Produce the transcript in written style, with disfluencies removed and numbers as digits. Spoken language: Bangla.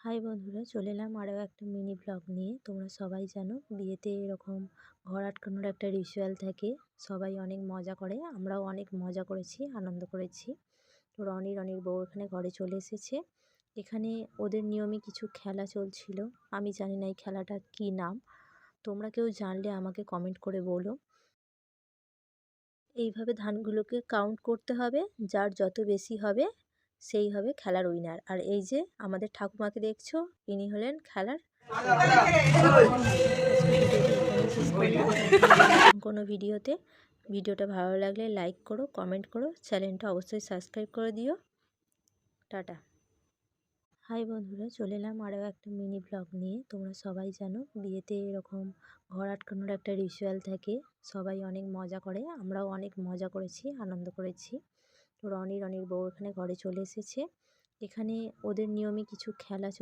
হাই বন্ধুরা, চলে এলাম আরও একটা মিনি ব্লগ নিয়ে। তোমরা সবাই জানো বিয়েতে এরকম ঘর আটকানোর একটা রিচুয়াল থাকে, সবাই অনেক মজা করে। আমরাও অনেক মজা করেছি, আনন্দ করেছি। তো রনির বউ এখানে ঘরে চলে এসেছে। এখানে ওদের নিয়মে কিছু খেলা চলছিল, আমি জানি না এই খেলাটা কী নাম। তোমরা কেউ জানলে আমাকে কমেন্ট করে বলো। এইভাবে ধানগুলোকে কাউন্ট করতে হবে, যার যত বেশি হবে সেই হবে খেলার উইনার। আর এই যে আমাদের ঠাকুমাকে দেখছো, ইনি হলেন খেলার। আজকে ভিডিওটা এখানেই শেষ করলাম, কোনো ভিডিওটা ভালো লাগলে লাইক করো, কমেন্ট করো, চ্যানেলটা অবশ্যই সাবস্ক্রাইব করে দিও। টাটা। হাই বন্ধুরা, চলে এলাম আরও একটা মিনি ব্লগ নিয়ে। তোমরা সবাই জানো বিয়েতে এরকম ঘর আটকানোর একটা রিচুয়াল থাকে, সবাই অনেক মজা করে। আমরাও অনেক মজা করেছি, আনন্দ করেছি। তো রনির বউ এখানে ঘরে চলে এসেছে। এখানে ওদের নিয়মে কিছু খেলা